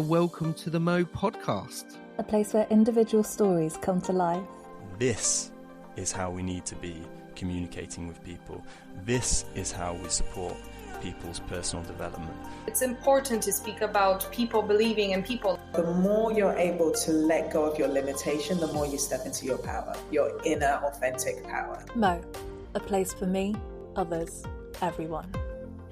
Welcome to the MOE Podcast. A place where individual stories come to life. This is how we need to be communicating with people. This is how we support people's personal development. It's important to speak about people believing in people. The more you're able to let go of your limitation, the more you step into your power, your inner authentic power. MOE, a place for me, others, everyone.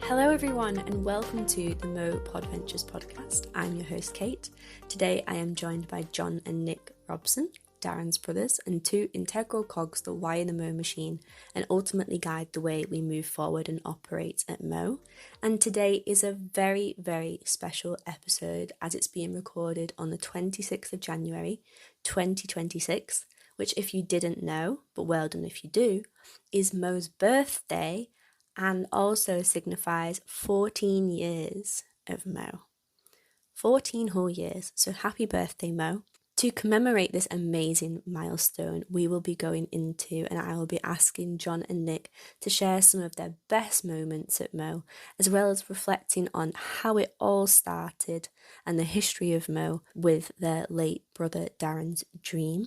Hello everyone and welcome to the MOE Podventures podcast. I'm your host Kate. Today I am joined by Jon and Nick Robson, Darren's brothers, and two integral cogs that wire the MOE machine and ultimately guide the way we move forward and operate at MOE. And today is a very, very special episode as it's being recorded on the 26th of January 2026, which if you didn't know, but well done if you do, is MOE's birthday and also signifies 14 years of MOE. 14 whole years, so happy birthday MOE. To commemorate this amazing milestone, we will be going into and I will be asking Jon and Nick to share some of their best moments at MOE, as well as reflecting on how it all started and the history of MOE with their late brother Darren's dream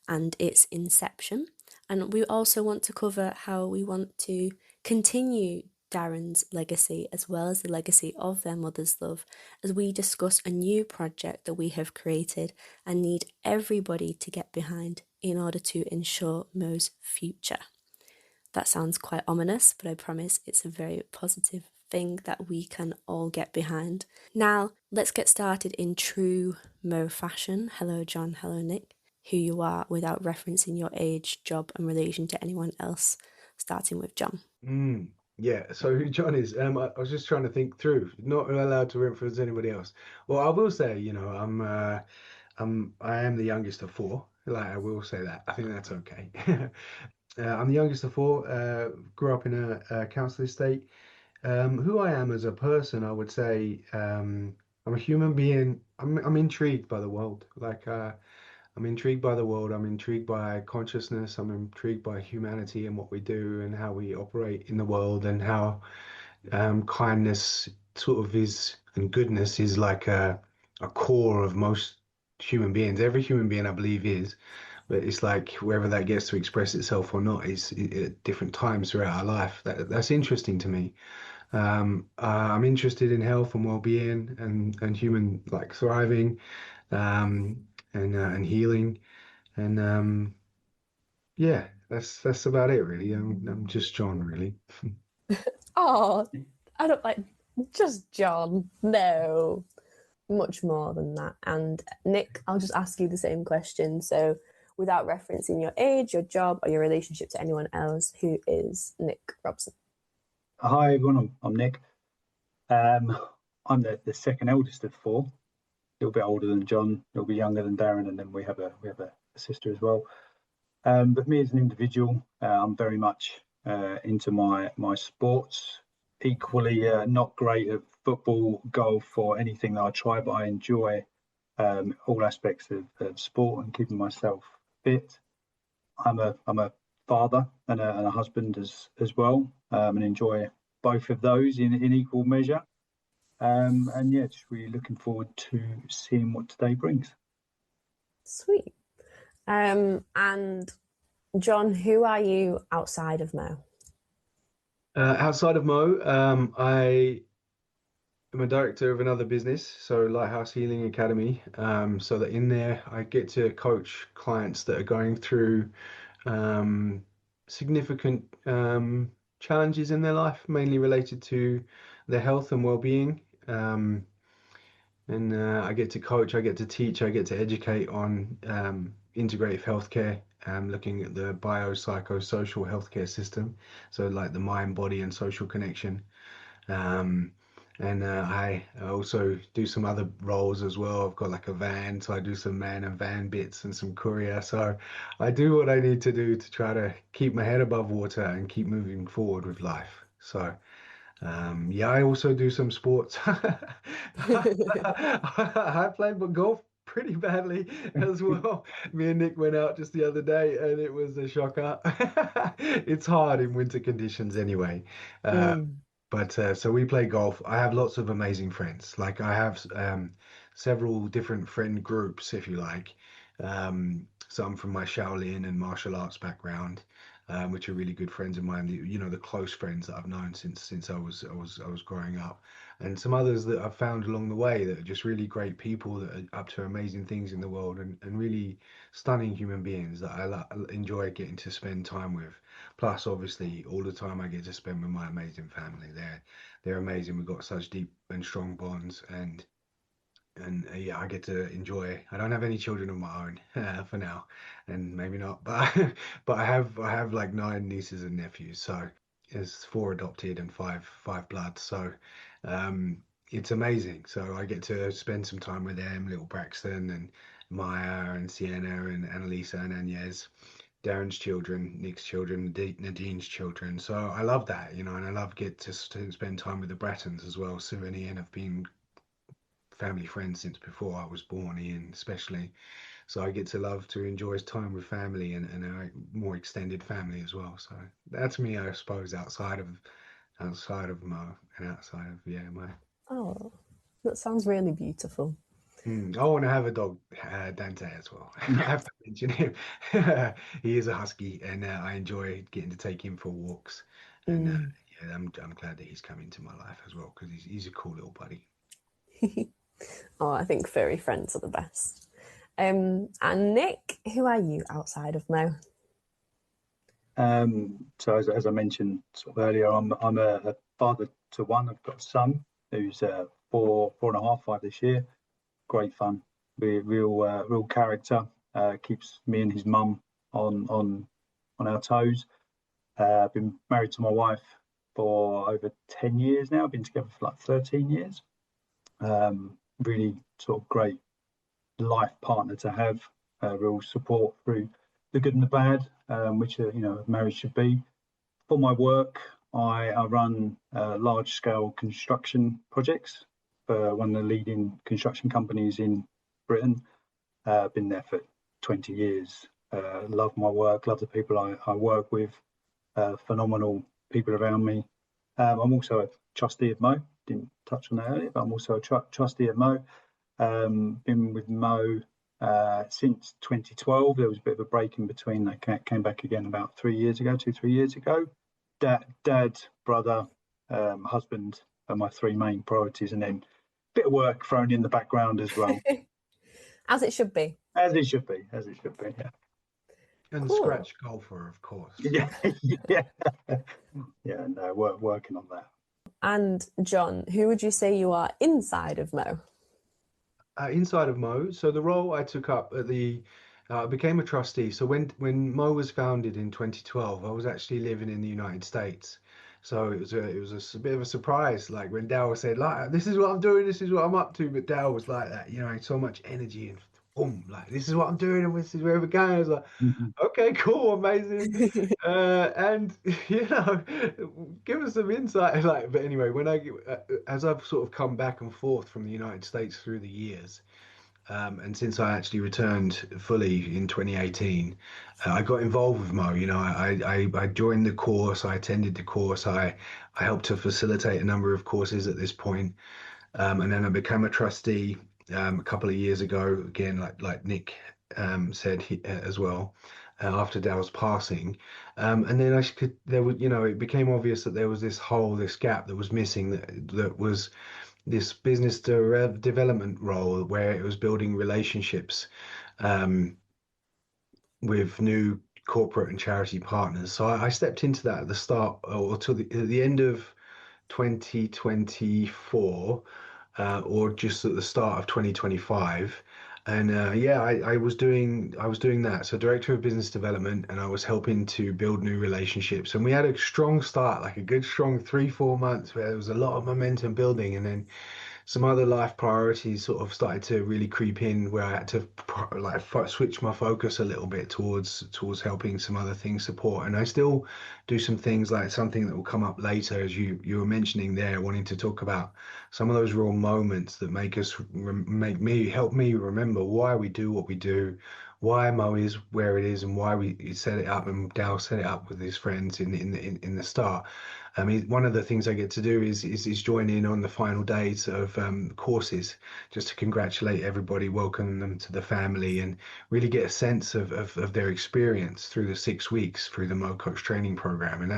and its inception. And we also want to cover how we want to continue Darren's legacy as well as the legacy of their mother's love as we discuss a new project that we have created and need everybody to get behind in order to ensure MOE's future. That sounds quite ominous, but I promise it's a very positive thing that we can all get behind. Now, let's get started in true MOE fashion. Hello Jon, hello Nick. Who you are without referencing your age, job and relation to anyone else, starting with Jon. Yeah, so who Jon is, I was just trying to think through, not allowed to reference anybody else. Well, I will say, I am the youngest of four, I will say that, I think that's okay. I'm the youngest of four, grew up in a council estate. Who I am as a person, I would say, I'm a human being. I'm intrigued by the world, I'm intrigued by the world, I'm intrigued by consciousness, I'm intrigued by humanity and what we do and how we operate in the world and how kindness sort of is, and goodness is like a core of most human beings. Every human being I believe is, but it's like wherever that gets to express itself or not is at different times throughout our life. That's interesting to me. I'm interested in health and well-being and human thriving. And healing, and yeah, that's about it really. I'm just Jon really. Oh, I don't like just Jon. No, much more than that. And Nick, I'll just ask you the same question. So, without referencing your age, your job, or your relationship to anyone else, who is Nick Robson? Hi everyone, I'm Nick. I'm the second eldest of four. A little bit older than Jon, a little bit younger than Darren, and then we have a sister as well. But me as an individual, I'm very much into my sports. Equally, not great at football, golf, or anything that I try, but I enjoy all aspects of sport and keeping myself fit. I'm a father and a husband as well, and enjoy both of those in equal measure. And yeah, just really looking forward to seeing what today brings. Sweet. And Jon, who are you outside of MOE? Outside of MOE, I am a director of another business, so Lighthouse Healing Academy. So that in there, I get to coach clients that are going through significant challenges in their life, mainly related to their health and well-being. And I get to coach, I get to teach, I get to educate on integrative healthcare, looking at the biopsychosocial healthcare system, so like the mind, body, and social connection. And I also do some other roles as well. I've got like a van, so I do some man and van bits and some courier. So I do what I need to do to try to keep my head above water and keep moving forward with life. So yeah, I also do some sports. I played golf pretty badly as well. Me and Nick went out just the other day and it was a shocker. It's hard in winter conditions anyway. But so we play golf. I have lots of amazing friends. Like I have several different friend groups, if you like. Some from my Shaolin and martial arts background, which are really good friends of mine. The close friends that I've known since I was growing up, and some others that I've found along the way that are just really great people that are up to amazing things in the world, and really stunning human beings that I enjoy getting to spend time with. Plus, obviously, all the time I get to spend with my amazing family. They're amazing. We've got such deep and strong bonds, and yeah, I get to enjoy. I don't have any children of my own for now, and maybe not, but but I have like 9 nieces and nephews. So there's 4 adopted and five blood. So it's amazing. So I get to spend some time with them, little Braxton and Maya and Sienna and Annalisa and Agnes, Darren's children, Nick's children, Nadine's children. So I love that, and I love get to spend time with the Brattons as well. Sue and Ian have been family friends since before I was born, Ian especially. So I get to love to enjoy time with family and a more extended family as well. So that's me, I suppose, outside of Mo and outside of Mo. Oh, that sounds really beautiful. I want to have a dog, Dante, as well. I have to mention him. He is a husky, and I enjoy getting to take him for walks. And yeah, I'm glad that he's come into my life as well, because he's a cool little buddy. Oh, I think furry friends are the best. And Nick, who are you outside of Mo? So as I mentioned sort of earlier, I'm a father to one. I've got a son who's 4 and a half, 5 this year. Great fun. Real character. Keeps me and his mum on our toes. Been married to my wife for over 10 years now. Been together for like 13 years. Really sort of great life partner to have. Real support through the good and the bad, which marriage should be. For my work, I run large scale construction projects for one of the leading construction companies in Britain. Been there for 20 years. Love my work, love the people I work with. Phenomenal people around me. I'm also a trustee of Mo. Didn't touch on that earlier, but I'm also a trustee at Mo. Been with Mo since 2012. There was a bit of a break in between. I came back again about 3 years ago, 2-3 years ago. Dad, brother, husband are my 3 main priorities, and then a bit of work thrown in the background as well. As it should be. As it should be, yeah. And the scratch golfer, of course. Yeah. And working on that. And John, who would you say you are inside of Mo? Inside of Mo, so the role I took up at I became a trustee. So when Mo was founded in 2012, I was actually living in the United States. So it was a bit of a surprise, like when Dal said, like, this is what I'm doing, this is what I'm up to. But Dal was like that, so much energy and boom, like, this is what I'm doing and this is where we're going. I was like, okay, cool, amazing. And give us some insight. Like, but anyway, as I've sort of come back and forth from the United States through the years, and since I actually returned fully in 2018, I got involved with Mo. I joined the course, I attended the course, I helped to facilitate a number of courses at this point, and then I became a trustee a couple of years ago, again, like Nick said as well, after Dal's passing, and then it became obvious that there was this gap that was missing, that was this business development role where it was building relationships with new corporate and charity partners. So I stepped into that at the start, or at the end of 2024, or just at the start of 2025. And I was doing that. So director of business development, and I was helping to build new relationships. And we had a strong start, like a good strong 3-4 months where there was a lot of momentum building, and then some other life priorities sort of started to really creep in, where I had to switch my focus a little bit towards helping some other things support. And I still do some things, like something that will come up later, as you were mentioning there, wanting to talk about some of those real moments that make us help me remember why we do what we do, why MOE is where it is, and why we set it up, and Dal set it up with his friends in the start. I mean, one of the things I get to do is join in on the final days of courses, just to congratulate everybody, welcome them to the family, and really get a sense of their experience through the 6 weeks through the MOE Coach training program, and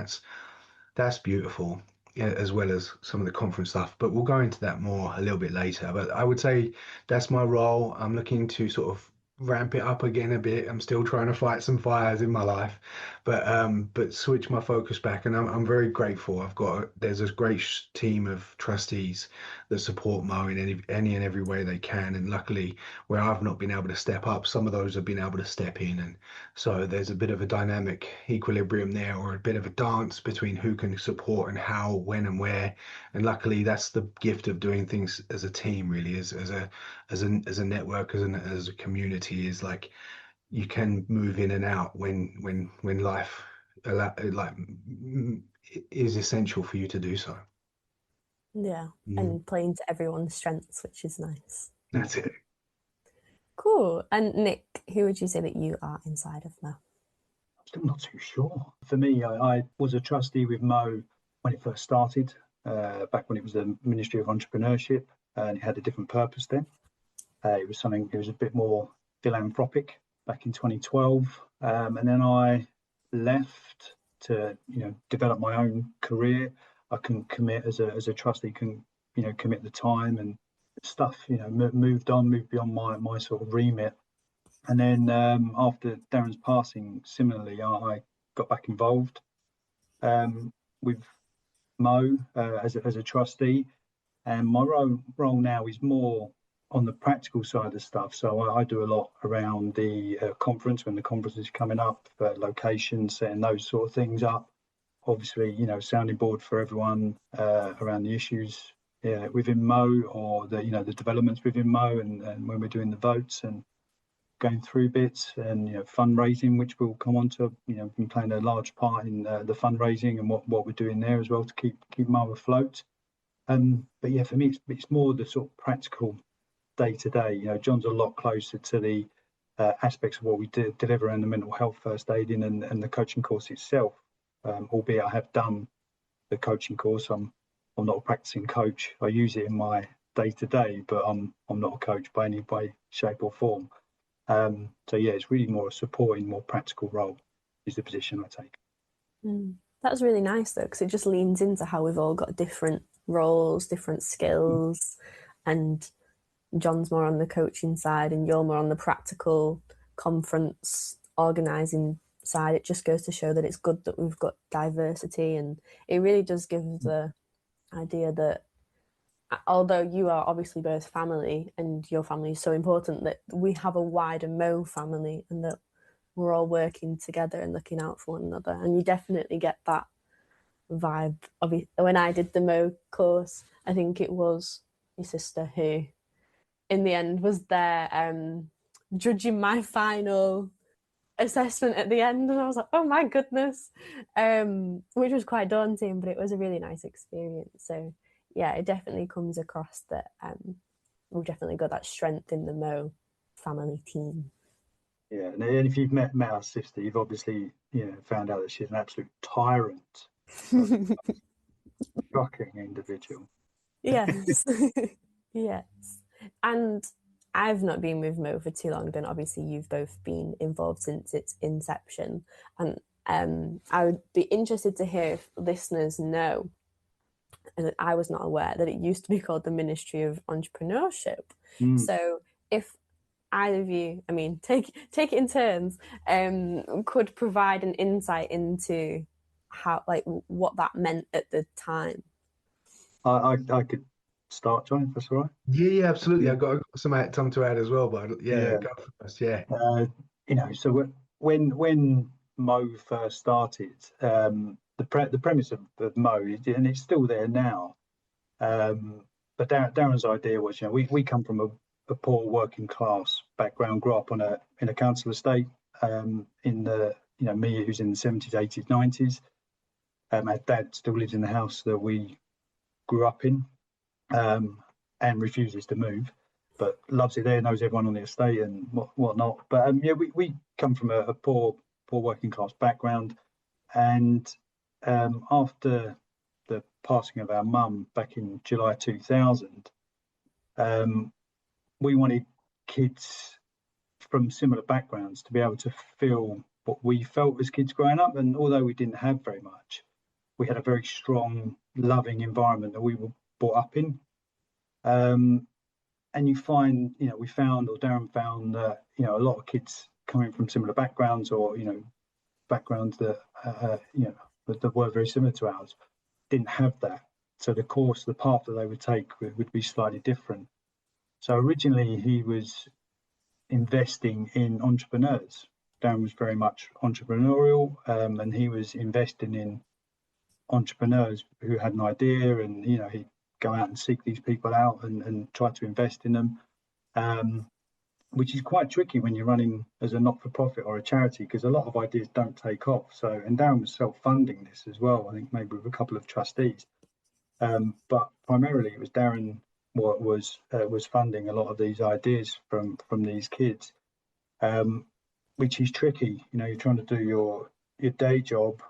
that's beautiful, as well as some of the conference stuff. But we'll go into that more a little bit later. But I would say that's my role. I'm looking to sort of ramp it up again a bit. I'm still trying to fight some fires in my life, but switch my focus back, and I'm very grateful. There's a great team of trustees that support MOE in any and every way they can, and luckily where I've not been able to step up, some of those have been able to step in, and so there's a bit of a dynamic equilibrium there, or a bit of a dance between who can support and how, when and where. And luckily that's the gift of doing things as a team, really, as a network, as a community, is like you can move in and out when life is essential for you to do so. Yeah, and playing to everyone's strengths, which is nice. That's it. Cool. And Nick, who would you say that you are inside of MOE? I'm still not too sure. For me, I was a trustee with MOE when it first started, back when it was the Ministry of Entrepreneurship, and it had a different purpose then. It was a bit more philanthropic back in 2012, and then I left to develop my own career. I can commit as a trustee, can commit the time and stuff, moved beyond my sort of remit. And then after Darren's passing, similarly, I got back involved with MOE as a trustee, and my role now is more on the practical side of stuff. So I do a lot around the conference, when the conference is coming up, locations, setting those sort of things up. Obviously, sounding board for everyone around the issues within MOE, or the developments within MOE, and when we're doing the votes and going through bits, and fundraising, which we'll come on to. Been playing a large part in the fundraising and what we're doing there as well to keep MOE afloat. But yeah, for me, it's more the sort of practical day to day. Jon's a lot closer to the aspects of what we deliver in the mental health first aiding and the coaching course itself. Albeit I have done the coaching course, I'm not a practicing coach. I use it in my day to day, but I'm not a coach by any way, shape or form. So yeah, it's really more a supporting, more practical role is the position I take. That's really nice though, because it just leans into how we've all got different roles, different skills, and Jon's more on the coaching side and you're more on the practical conference organising side. It just goes to show that it's good that we've got diversity, and it really does give the idea that although you are obviously both family and your family is so important, that we have a wider MOE family and that we're all working together and looking out for one another. And you definitely get that vibe. When I did the MOE course, I think it was your sister who in the end was there judging my final assessment at the end, and I was like, oh my goodness, which was quite daunting, but it was a really nice experience. So yeah, it definitely comes across that we've definitely got that strength in the MOE family team. Yeah, and if you've met our sister, you've obviously found out that she's an absolute tyrant, shocking individual. Yes. Yes. And I've not been with MOE for too long, then obviously you've both been involved since its inception. And I would be interested to hear if listeners know, and I was not aware, that it used to be called the Ministry of Entrepreneurship. So if either of you, take it in turns, could provide an insight into how, what that meant at the time. I could start, Jon, if that's all right. Yeah, absolutely. I've got some to add as well, but go first. Yeah. So when MOE first started, the premise of MOE, and it's still there now, but Darren's idea was, we come from a poor working class background, grew up in a council estate, in the me who's in the 70s, 80s, 90s. Our dad still lives in the house that we grew up in. and refuses to move, but loves it there, knows everyone on the estate and whatnot. But yeah, we come from a poor working class background, and after the passing of our mum back in July 2000, we wanted kids from similar backgrounds to be able to feel what we felt as kids growing up. And although we didn't have very much, we had a very strong, loving environment that we were brought up in. And you find, we found, or Darren found, that, a lot of kids coming from similar backgrounds, or, backgrounds that, that were very similar to ours, didn't have that. So the path that they would take would be slightly different. So originally he was investing in entrepreneurs. Darren was very much entrepreneurial, and he was investing in entrepreneurs who had an idea, and he'd go out and seek these people out and try to invest in them, which is quite tricky when you're running as a not-for-profit or a charity, because a lot of ideas don't take off. So, and Darren was self-funding this as well, I think maybe with a couple of trustees, but primarily it was Darren was funding a lot of these ideas from these kids, which is tricky. You're trying to do your day job,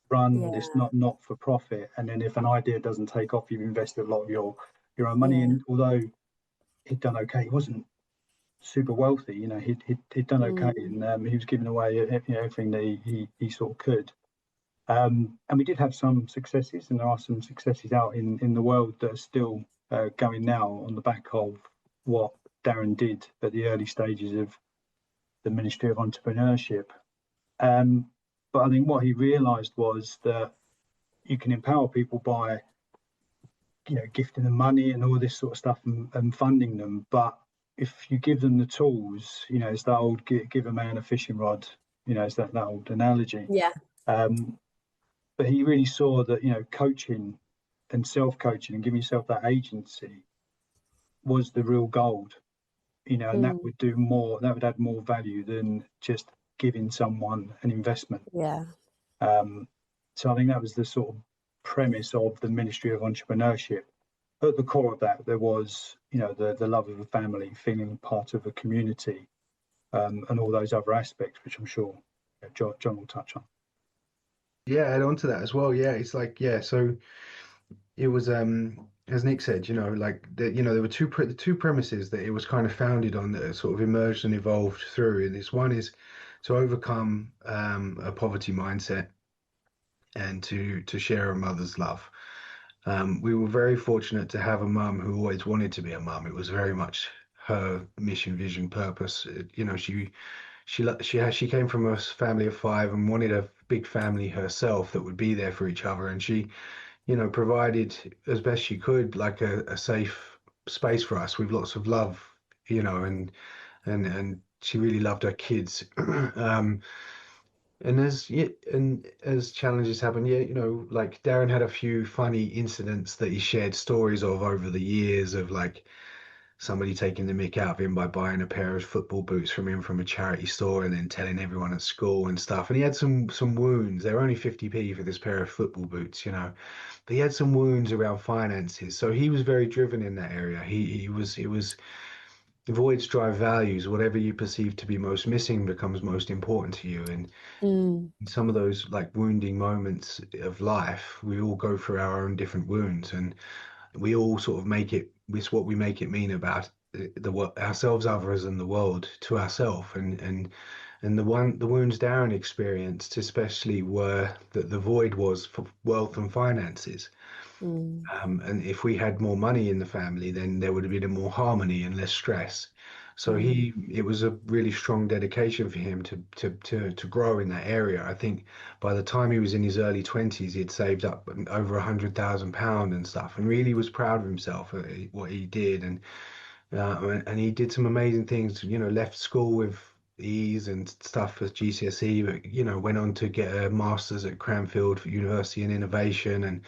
run this not for profit, and then if an idea doesn't take off, you've invested a lot of your own money in. Although he'd done okay, he wasn't super wealthy. He'd done okay, and he was giving away everything that he sort of could. And we did have some successes, and there are some successes out in the world that are still going now on the back of what Darren did at the early stages of the Ministry of Entrepreneurship. But I think what he realised was that you can empower people by, gifting them money and all this sort of stuff and funding them. But if you give them the tools, it's that old give a man a fishing rod, it's that old analogy. Yeah. But he really saw that, coaching and self-coaching and giving yourself that agency was the real gold, and that would do more, that would add more value than just giving someone an investment. Yeah. So I think that was the sort of premise of the Ministry of Entrepreneurship. At the core of that, there was, the love of a family, feeling part of a community, and all those other aspects, which I'm sure John will touch on. Yeah, add on to that as well. Yeah, it's like, so it was, as Nick said, there were two premises that it was kind of founded on, that sort of emerged and evolved through. And this one is to overcome a poverty mindset and to share a mother's love. We were very fortunate to have a mum who always wanted to be a mum. It was very much her mission, vision, purpose. She came from a family of 5 and wanted a big family herself that would be there for each other. And she, provided as best she could, like a safe space for us with lots of love, and she really loved her kids. And as challenges happen, like Darren had a few funny incidents that he shared stories of over the years, of like somebody taking the mick out of him by buying a pair of football boots from him from a charity store and then telling everyone at school and stuff. And he had some wounds. They were only 50p for this pair of football boots, but he had some wounds around finances. So he was very driven in that area. It was voids drive values. Whatever you perceive to be most missing becomes most important to you. And some of those like wounding moments of life, we all go through our own different wounds, and we all sort of make it, it's what we make it mean about ourselves, others, and the world to ourselves. And the wounds Darren experienced especially were that the void was for wealth and finances. And if we had more money in the family, then there would have been more harmony and less stress. So it was a really strong dedication for him to grow in that area. I think by the time he was in his early 20s, he'd saved up over £100,000 and stuff, and really was proud of himself at what he did. And he did some amazing things. Left school with ease and stuff for GCSE, but went on to get a master's at Cranfield University in innovation,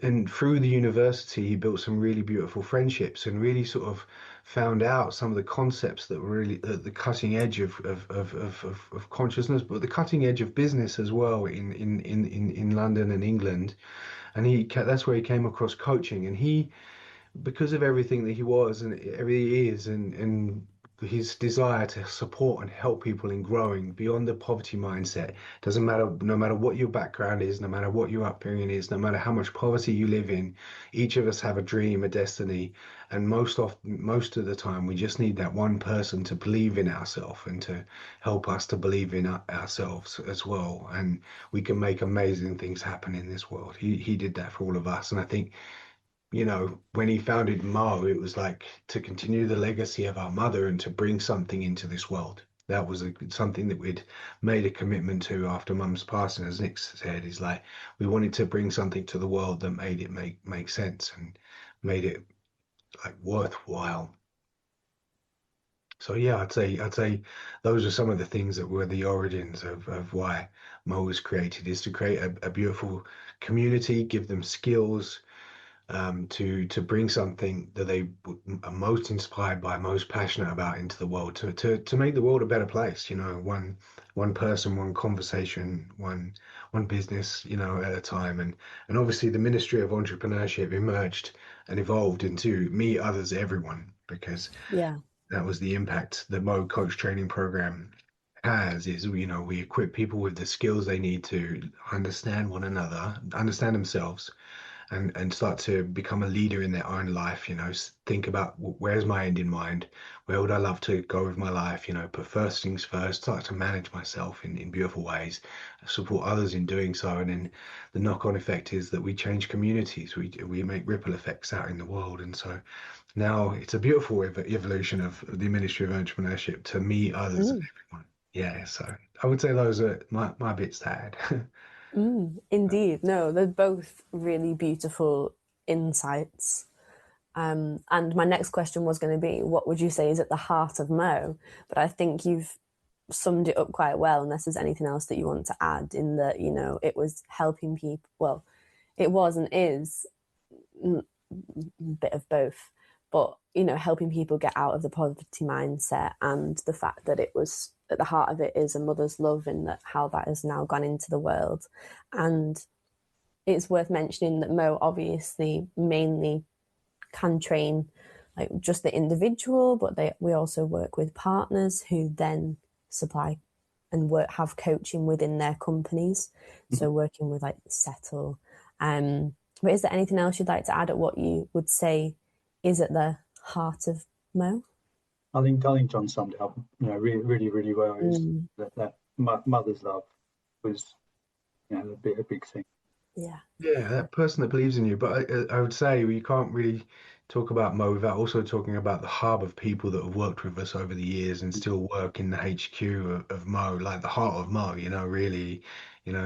and through the university he built some really beautiful friendships and really sort of found out some of the concepts that were really at the cutting edge of consciousness, but the cutting edge of business as well in London and England. And that's where he came across coaching. And he because of everything that he was and everything he is, and his desire to support and help people in growing beyond the poverty mindset. Doesn't matter, no matter what your background is, no matter what your upbringing is, no matter how much poverty you live in, each of us have a dream, a destiny, and most of the time, we just need that one person to believe in ourselves and to help us to believe in ourselves as well. And we can make amazing things happen in this world. He did that for all of us, and I think, when he founded Mo, it was like to continue the legacy of our mother and to bring something into this world. That was something that we'd made a commitment to after Mum's passing, as Nick said, is like we wanted to bring something to the world that made it make sense and made it like worthwhile. So yeah, I'd say those are some of the things that were the origins of why Mo was created, is to create a beautiful community, give them skills, to bring something that they are most inspired by, most passionate about into the world, to make the world a better place. One person, one conversation, one business, at a time, and obviously the Ministry of Entrepreneurship emerged and evolved into Me, Others, Everyone, because that was the impact the Mo Coach Training Program has. Is we equip people with the skills they need to understand one another, understand themselves, and start to become a leader in their own life. Think about where's my end in mind, where would I love to go with my life, put first things first, start to manage myself in beautiful ways, support others in doing so. And then the knock-on effect is that we change communities, we make ripple effects out in the world. And so now it's a beautiful evolution of the Ministry of Entrepreneurship to Me, Others, and Everyone. Yeah, so I would say those are my bits to add. Indeed. No, they're both really beautiful insights. And my next question was going to be, what would you say is at the heart of Mo? But I think you've summed it up quite well, unless there's anything else that you want to add, in that, it was helping people. Well, it was and is a bit of both, but, helping people get out of the poverty mindset, and the fact that it was at the heart of it is a mother's love, and that how that has now gone into the world. And it's worth mentioning that Mo obviously mainly can train like just the individual, but we also work with partners who then supply and have coaching within their companies. So working with like Settle. But is there anything else you'd like to add at what you would say is at the heart of Mo? I think John summed it up, really, really well. Is that mother's love was, a big thing. Yeah, that person that believes in you. But I would say we can't really talk about Mo without also talking about the hub of people that have worked with us over the years and still work in the HQ of Mo, like the heart of Mo. Really,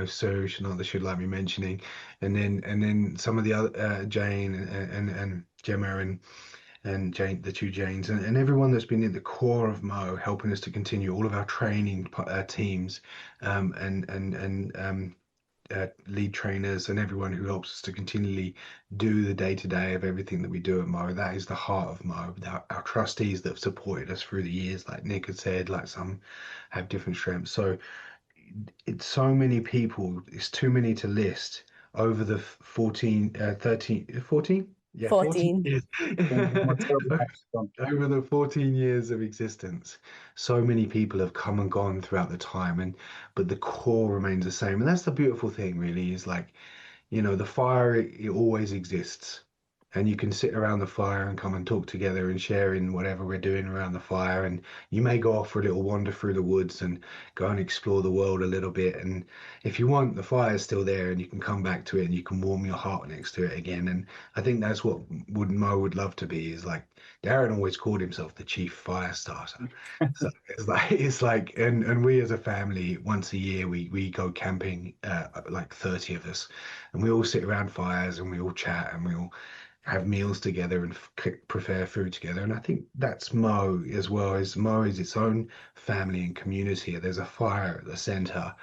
Sush and others should like me mentioning, and then some of the other Jane and Gemma and Jane, the two Janes, and everyone that's been at the core of Mo, helping us to continue all of our training teams, and lead trainers, and everyone who helps us to continually do the day-to-day of everything that we do at Mo. That is the heart of Mo. Our trustees that have supported us through the years, like Nick had said, like some have different strengths. So it's so many people, it's too many to list over the 14 Yeah, 14 years. Over the 14 years of existence, so many people have come and gone throughout the time, but the core remains the same. And that's the beautiful thing, really, is like, the fire, it always exists. And you can sit around the fire and come and talk together and share in whatever we're doing around the fire. And you may go off for a little wander through the woods and go and explore the world a little bit. And if you want, the fire's still there and you can come back to it and you can warm your heart next to it again. And I think that's what Mo would love to be, is like, Darren always called himself the chief fire starter. So it's like, and we as a family, once a year, we go camping, like 30 of us, and we all sit around fires and we all chat and we all have meals together and prepare food together. And I think that's Mo as well. Mo is its own family and community. There's a fire at the center,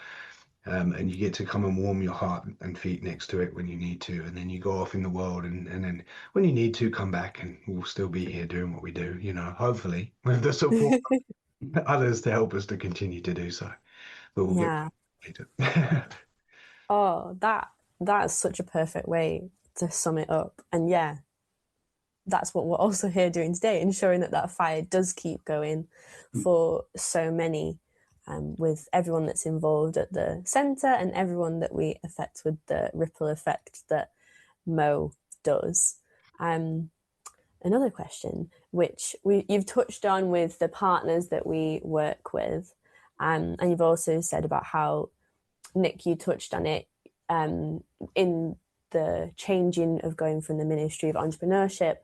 and you get to come and warm your heart and feet next to it when you need to, and then you go off in the world, and then when you need to, come back, and we'll still be here doing what we do, hopefully with the support of others to help us to continue to do so. But we'll get later. Oh, that's such a perfect way to sum it up. And that's what we're also here doing today, ensuring that that fire does keep going for so many, with everyone that's involved at the centre and everyone that we affect with the ripple effect that MOE does. Another question, which you've touched on with the partners that we work with, and you've also said about how, Nick, you touched on it in the changing of going from the Ministry of Entrepreneurship,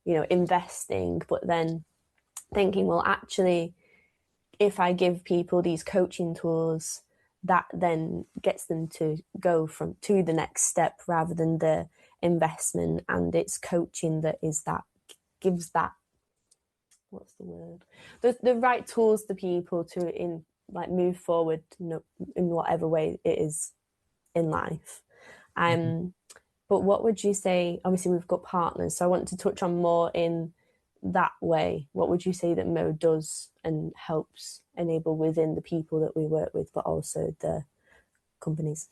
investing, but then thinking, well, actually, if I give people these coaching tools, that then gets them to go to the next step rather than the investment, and it's coaching that gives that, what's the word, the right tools to people to move forward in whatever way it is in life. But what would you say, obviously we've got partners, so I want to touch on more in that way. What would you say that MOE does and helps enable within the people that we work with, but also the companies?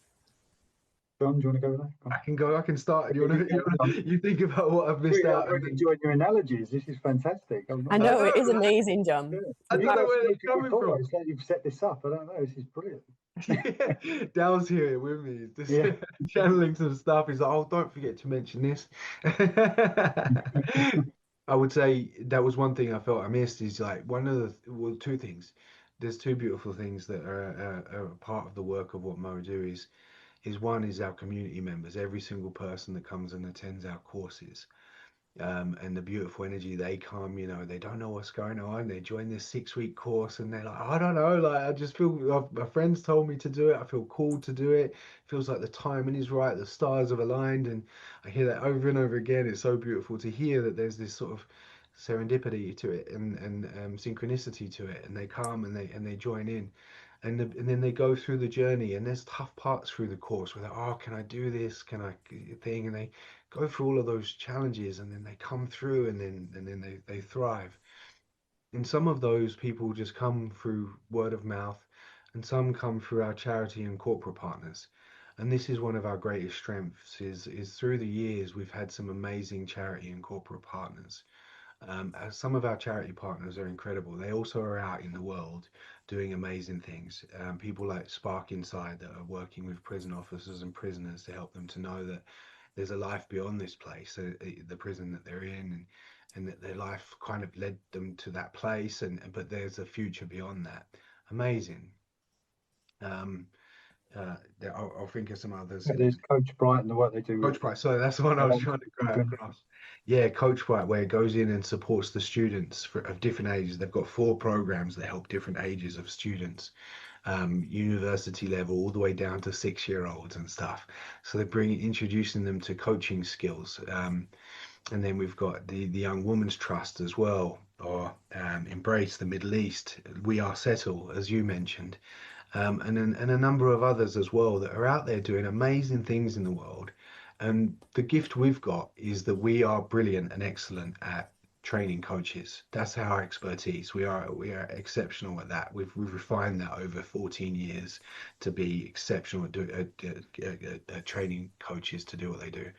Jon, do you want to go with that? I can go. I can start. You think about what I've missed out. I'm really enjoying your analogies. This is fantastic. I know, it is amazing, Jon. Yeah. I don't know where they're coming from. It's like you've set this up. I don't know. This is brilliant. Yeah, Dale's here with me. Just channeling some stuff. He's like, oh, don't forget to mention this. I would say that was one thing I felt I missed, is like two things. There's two beautiful things that are part of the work of what MOE do is one is our community members, every single person that comes and attends our courses. And the beautiful energy they come, they don't know what's going on. They join this 6-week course and they're like, I don't know, like I just feel my friends told me to do it. I feel called to do it. Feels like the timing is right. The stars have aligned, and I hear that over and over again. It's so beautiful to hear that there's this sort of serendipity to it and synchronicity to it. And they come and they join in. And then they go through the journey, and there's tough parts through the course where they're, can I do this? Can I thing? And they go through all of those challenges, and then they come through, and then they thrive. And some of those people just come through word of mouth, and some come through our charity and corporate partners. And this is one of our greatest strengths is through the years we've had some amazing charity and corporate partners. Some of our charity partners are incredible. They also are out in the world doing amazing things. People like Spark Inside that are working with prison officers and prisoners to help them to know that there's a life beyond this place, the prison that they're in, and that their life kind of led them to that place, but there's a future beyond that. Amazing. I'll think of some others. There's Coach Bright and the work they do. Coach Bright, sorry, that's the one I was trying to grab across. Yeah, Coach Bright, where it goes in and supports the students of different ages. They've got 4 programs that help different ages of students, university level all the way down to 6-year-olds and stuff. So they're introducing them to coaching skills. And then we've got the Young Women's Trust as well, or Embrace the Middle East, We Are Settle, as you mentioned. And a number of others as well that are out there doing amazing things in the world. And the gift we've got is that we are brilliant and excellent at training coaches. That's our expertise. We are exceptional at that. We've refined that over 14 years to be exceptional at training coaches to do what they do.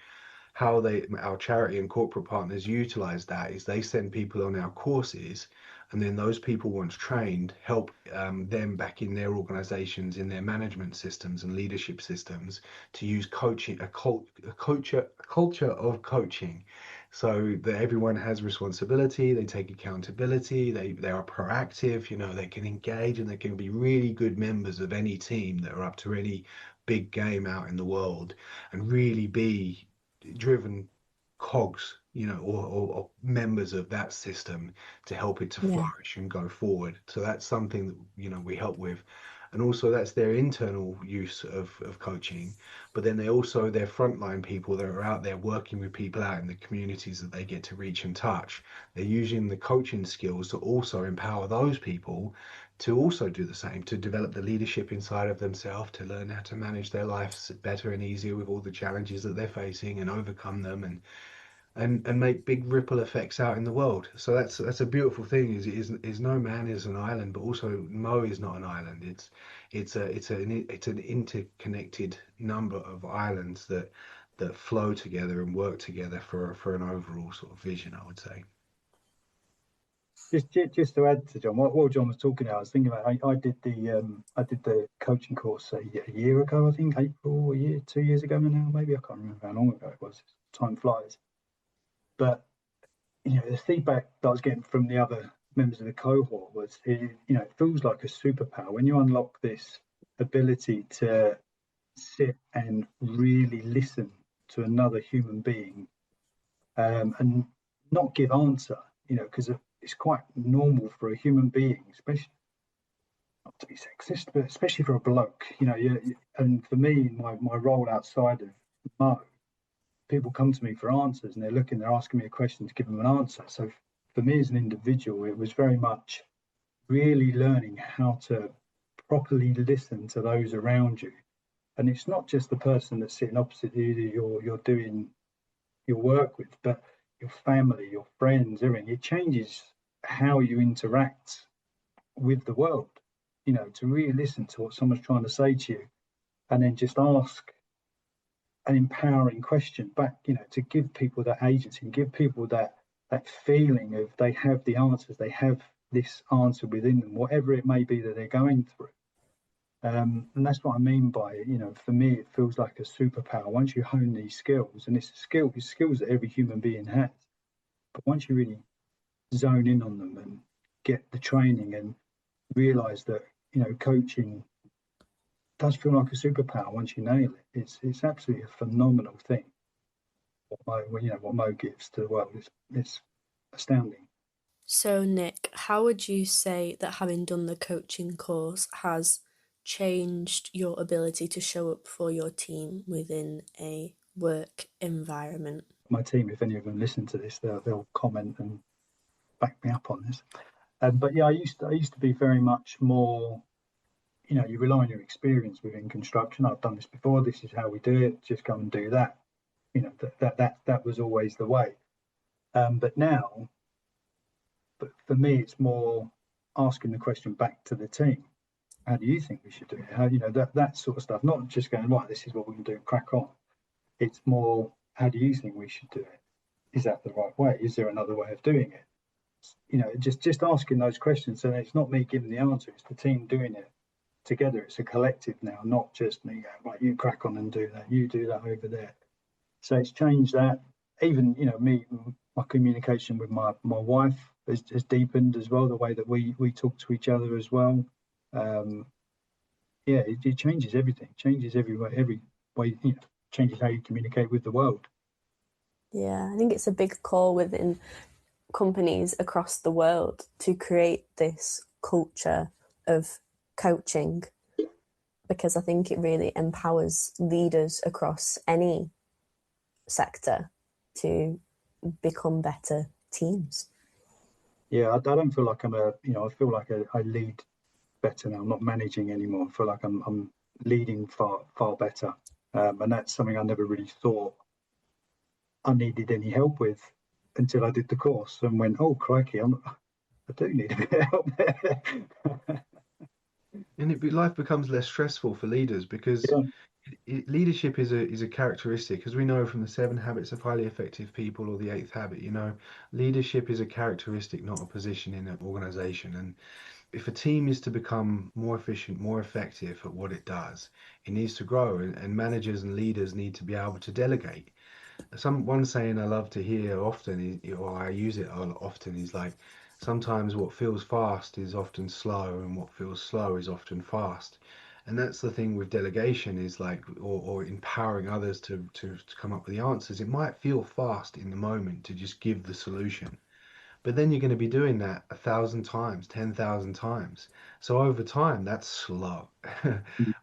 How our charity and corporate partners utilize that is they send people on our courses, and then those people, once trained, help them back in their organizations, in their management systems and leadership systems, to use coaching, a culture of coaching, so that everyone has responsibility, they take accountability, they are proactive, they can engage, and they can be really good members of any team that are up to any big game out in the world, and really be driven cogs, or members of that system to help it to flourish and go forward. So that's something that we help with. And also that's their internal use of coaching, but then they're frontline people that are out there working with people out in the communities that they get to reach and touch. They're using the coaching skills to also empower those people to also do the same, to develop the leadership inside of themselves, to learn how to manage their lives better and easier with all the challenges that they're facing and overcome them, and make big ripple effects out in the world. So that's a beautiful thing. Is no man is an island, but also MOE is not an island. It's an interconnected number of islands that that flow together and work together for an overall sort of vision, I would say. Just to add to John, what John was talking about, I was thinking about I did the coaching course a year ago, I think April, 2 years ago now, maybe. I can't remember how long ago it was. Time flies. But the feedback that I was getting from the other members of the cohort was, it feels like a superpower when you unlock this ability to sit and really listen to another human being, and not give answer, because it's quite normal for a human being, especially, not to be sexist, but especially for a bloke, and for me, my role outside of Mo, people come to me for answers and they're asking me a question to give them an answer. So for me as an individual, it was very much really learning how to properly listen to those around you. And it's not just the person that's sitting opposite you that you're doing your work with, but your family, your friends, everything. It changes how you interact with the world, to really listen to what someone's trying to say to you, and then just ask an empowering question back, to give people that agency and give people that feeling of they have the answers, they have this answer within them, whatever it may be that they're going through. And that's what I mean by, for me, it feels like a superpower. Once you hone these skills, and it's skills that every human being has, but once you really zone in on them and get the training and realize that, coaching does feel like a superpower once you nail it. It's absolutely a phenomenal thing. What Mo gives to the world is astounding. So Nick, how would you say that having done the coaching course has changed your ability to show up for your team within a work environment? My team, if any of them listen to this, they'll comment and back me up on this. But yeah, I used to be very much more, you rely on your experience within construction. I've done this before. This is how we do it. Just go and do that. That was always the way. But for me, it's more asking the question back to the team. How do you think we should do it? How, that sort of stuff. Not just going, right, this is what we can do, crack on. It's more, how do you think we should do it? Is that the right way? Is there another way of doing it? Just asking those questions. And it's not me giving the answer. It's the team doing it together. It's a collective now, not just me going, right, you crack on and do that. You do that over there. So it's changed that. Even, my communication with my wife has deepened as well. The way that we talk to each other as well. It changes everything. Changes every way. Changes how you communicate with the world. Yeah, I think it's a big call within companies across the world to create this culture of coaching, because I think it really empowers leaders across any sector to become better teams. Yeah, I don't feel like I feel like I lead better now. I'm not managing anymore. I feel like I'm leading far better. And that's something I never really thought I needed any help with until I did the course and went, oh, crikey, I do need a bit of help there. And life becomes less stressful for leaders because leadership is a characteristic, as we know from the 7 Habits of Highly Effective People or the 8th habit. Leadership is a characteristic, not a position in an organization. And if a team is to become more efficient, more effective at what it does, it needs to grow, and managers and leaders need to be able to delegate. One saying I love to hear often, or I use it often, is like, sometimes what feels fast is often slow, and what feels slow is often fast. And that's the thing with delegation, is like, or empowering others to come up with the answers. It might feel fast in the moment to just give the solution, but then you're going to be doing that 1,000 times, 10,000 times. So over time, that's slow.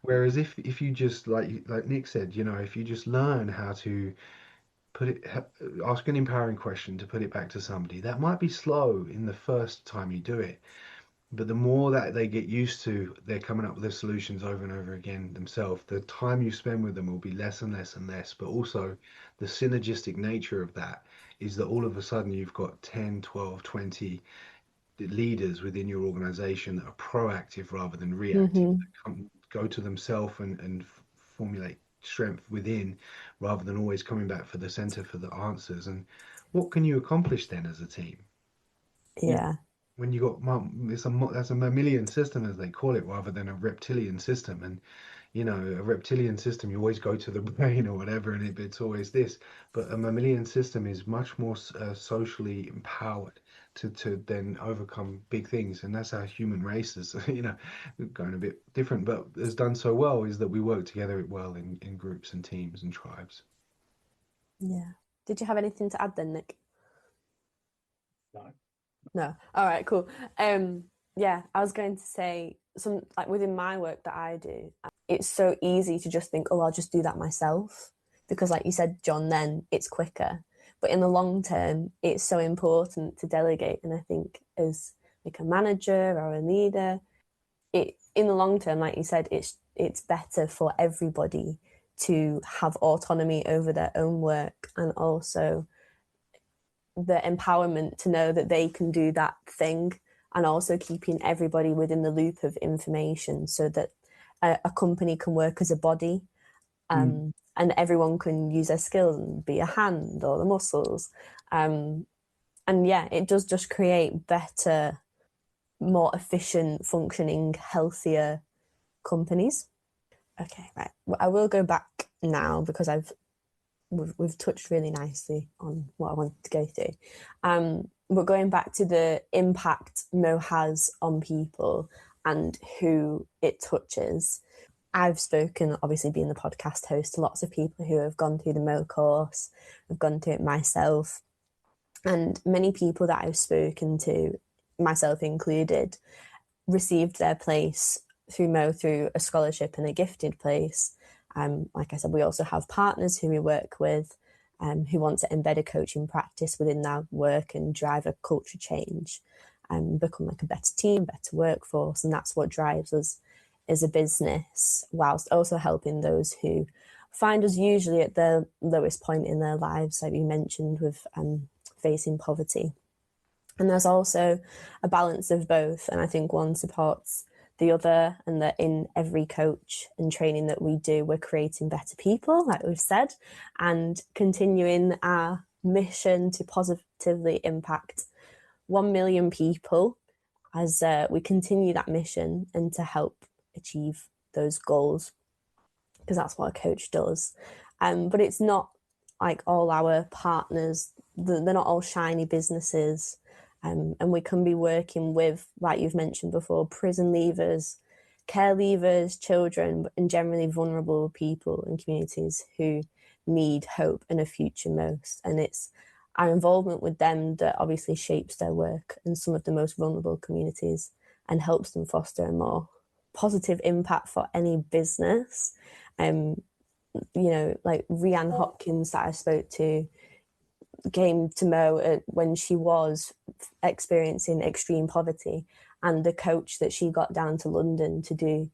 Whereas if you just, like Nick said, if you just learn how to ask an empowering question to put it back to somebody, that might be slow in the first time you do it. But the more that they get used to, they're coming up with their solutions over and over again themselves, the time you spend with them will be less and less and less. But also the synergistic nature of that is that all of a sudden you've got 10, 12, 20 leaders within your organization that are proactive rather than reactive, that go to themselves and formulate strength within, rather than always coming back for the center for the answers. And what can you accomplish then as a team? Yeah. When you got that's a mammalian system, as they call it, rather than a reptilian system. And a reptilian system, you always go to the brain or whatever, and it's always this. But a mammalian system is much more socially empowered to then overcome big things. And that's our human race is, going a bit different, but has done so well is that we work together well in groups and teams and tribes. Yeah. Did you have anything to add then, Nick? No. All right, cool. Yeah, I was going to say within my work that I do, it's so easy to just think, oh, I'll just do that myself, because like you said, Jon, then it's quicker. But in the long term, it's so important to delegate. And I think as like a manager or a leader, in the long term, like you said, it's better for everybody to have autonomy over their own work, and also the empowerment to know that they can do that thing, and also keeping everybody within the loop of information so that a company can work as a body, and everyone can use their skills and be a hand or the muscles. And yeah, it does just create better, more efficient, functioning, healthier companies. Okay, right. Well, I will go back now because we've touched really nicely on what I wanted to go through. But going back to the impact MOE has on people and who it touches, I've spoken, obviously being the podcast host, to lots of people who have gone through the MOE course. I've gone through it myself. And many people that I've spoken to, myself included, received their place through MOE through a scholarship and a gifted place. Like I said, we also have partners who we work with who want to embed a coaching practice within their work and drive a culture change and become like a better team, better workforce. And that's what drives us as a business, whilst also helping those who find us usually at the lowest point in their lives, like you mentioned, with facing poverty. And there's also a balance of both. And I think one supports the other, and that in every coach and training that we do, we're creating better people, like we've said, and continuing our mission to positively impact 1 million people as we continue that mission and to help achieve those goals, because that's what a coach does. But it's not like all our partners, they're not all shiny businesses. And we can be working with, like you've mentioned before, prison leavers, care leavers, children, and generally vulnerable people and communities who need hope and a future most. And it's our involvement with them that obviously shapes their work in some of the most vulnerable communities and helps them foster a more positive impact for any business. Like Rhiannon Hopkins that I spoke to came to MOE when she was experiencing extreme poverty, and the coach that she got down to London to do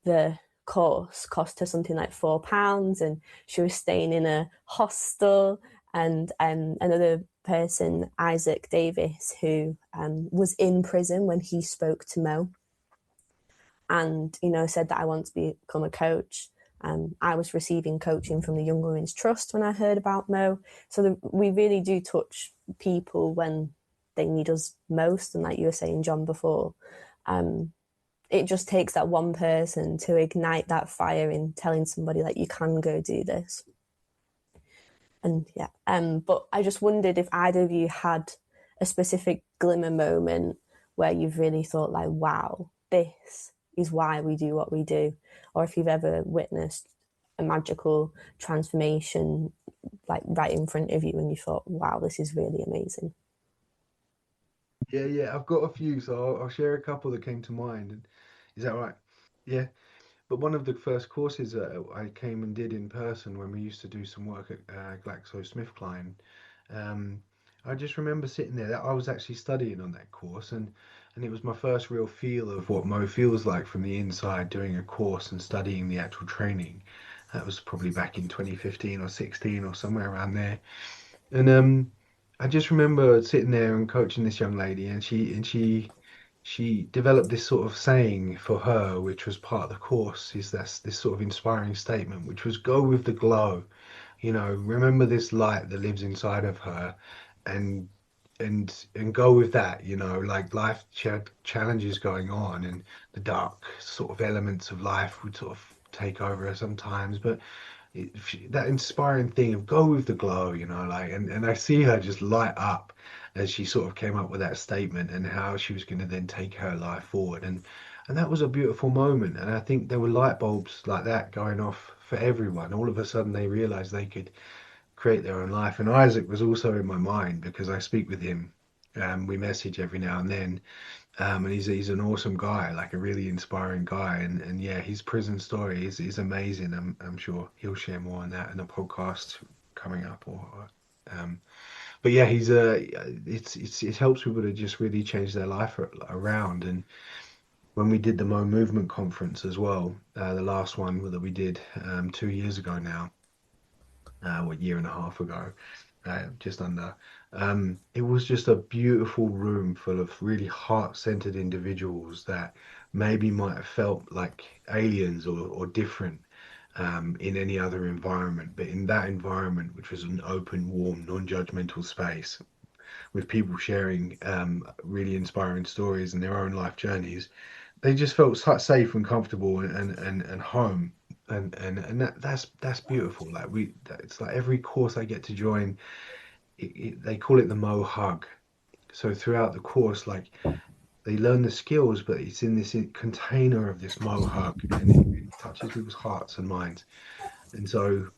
the course cost her something like £4, and she was staying in a hostel. And another person, Isaac Davis, who was in prison when he spoke to MOE and said that I want to become a coach. I was receiving coaching from the Young Women's Trust when I heard about MOE. So we really do touch people when they need us most. And like you were saying, Jon, before, it just takes that one person to ignite that fire in telling somebody like, you can go do this. And yeah, but I just wondered if either of you had a specific glimmer moment where you've really thought like, wow, this is why we do what we do, or if you've ever witnessed a magical transformation like right in front of you and you thought, wow, this is really amazing. Yeah, I've got a few, so I'll share a couple that came to mind. Is that right? Yeah. But one of the first courses I came and did in person when we used to do some work at GlaxoSmithKline, I just remember sitting there. I was actually studying on that course, and it was my first real feel of what MOE feels like from the inside, doing a course and studying the actual training. That was probably back in 2015 or 16 or somewhere around there. And I just remember sitting there and coaching this young lady, and she she developed this sort of saying for her, which was part of the course, is this sort of inspiring statement, which was go with the glow. Remember this light that lives inside of her, and and go with that. Like life challenges going on, and the dark sort of elements of life would sort of take over her sometimes, but that inspiring thing of go with the glow, like, and I see her just light up as she sort of came up with that statement and how she was going to then take her life forward, and that was a beautiful moment. And I think there were light bulbs like that going off for everyone. All of a sudden they realized they could create their own life. And Isaac was also in my mind because I speak with him. We message every now and then, and he's an awesome guy, like a really inspiring guy. And yeah, his prison story is amazing. I'm sure he'll share more on that in a podcast coming up. But yeah, it helps people to just really change their life around. And when we did the Mo Movement conference as well, the last one that we did 2 years ago now, what, year and a half ago, just under. It was just a beautiful room full of really heart-centered individuals that maybe might have felt like aliens or different in any other environment. But in that environment, which was an open, warm, non-judgmental space with people sharing really inspiring stories and their own life journeys, they just felt safe and comfortable and home. And that's beautiful. Like it's like every course I get to join, they call it the Mo hug. So throughout the course, like they learn the skills, but it's in this container of this Mo hug, and it really touches people's hearts and minds. And so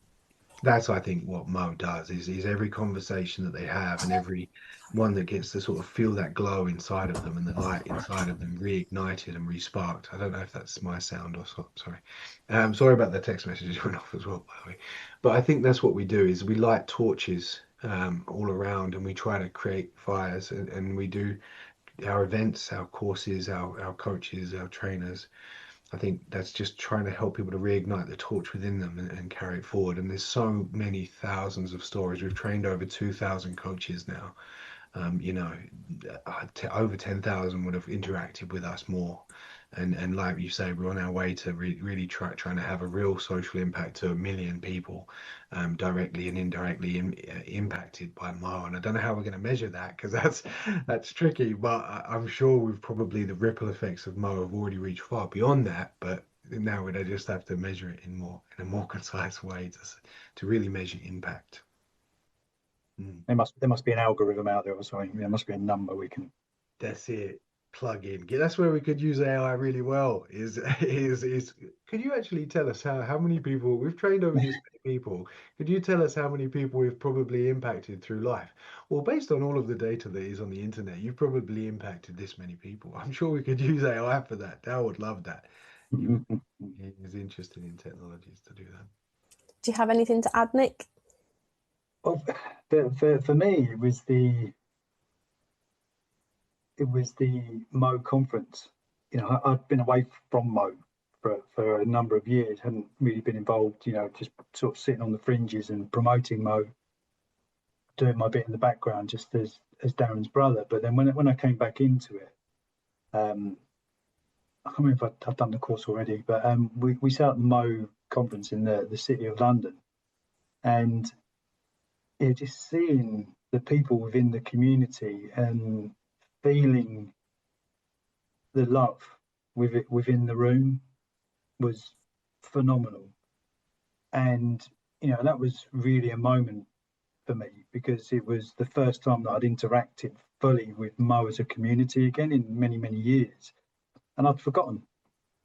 that's, I think, what Mo does is every conversation that they have, and every one that gets to sort of feel that glow inside of them and the light inside of them reignited and resparked. I don't know if that's my sound or sorry. Sorry about the text messages went off as well, by the way. But I think that's what we do, is we light torches all around, and we try to create fires, and we do our events, our courses, our coaches, our trainers. I think that's just trying to help people to reignite the torch within them and carry it forward. And there's so many thousands of stories. We've trained over 2,000 coaches now. Over 10,000 would have interacted with us more. And like you say, we're on our way to really trying to have a real social impact to 1 million people, directly and indirectly impacted by Mo. And I don't know how we're going to measure that, because that's tricky. But I'm sure we've probably, the ripple effects of Mo have already reached far beyond that. But now we just have to measure it in a more concise way to really measure impact. There must be an algorithm out there or something. There must be a number we can. That's it. Plug in. That's where we could use AI really well. Is could you actually tell us how many people we've trained over this many people? Could you tell us how many people we've probably impacted through life? Well, based on all of the data that is on the internet, you've probably impacted this many people. I'm sure we could use AI for that. Dal would love that. He is interested in technologies to do that. Do you have anything to add, Nick? Well, for me, it was the Mo conference. I'd been away from Mo for a number of years, hadn't really been involved, just sort of sitting on the fringes and promoting Mo, doing my bit in the background, just as Darren's brother. But then when I came back into it, I can't remember if I've done the course already, but we set up the Mo conference in the city of London, and just seeing the people within the community and feeling the love within the room was phenomenal. And that was really a moment for me, because it was the first time that I'd interacted fully with Mo as a community again in many years, and I'd forgotten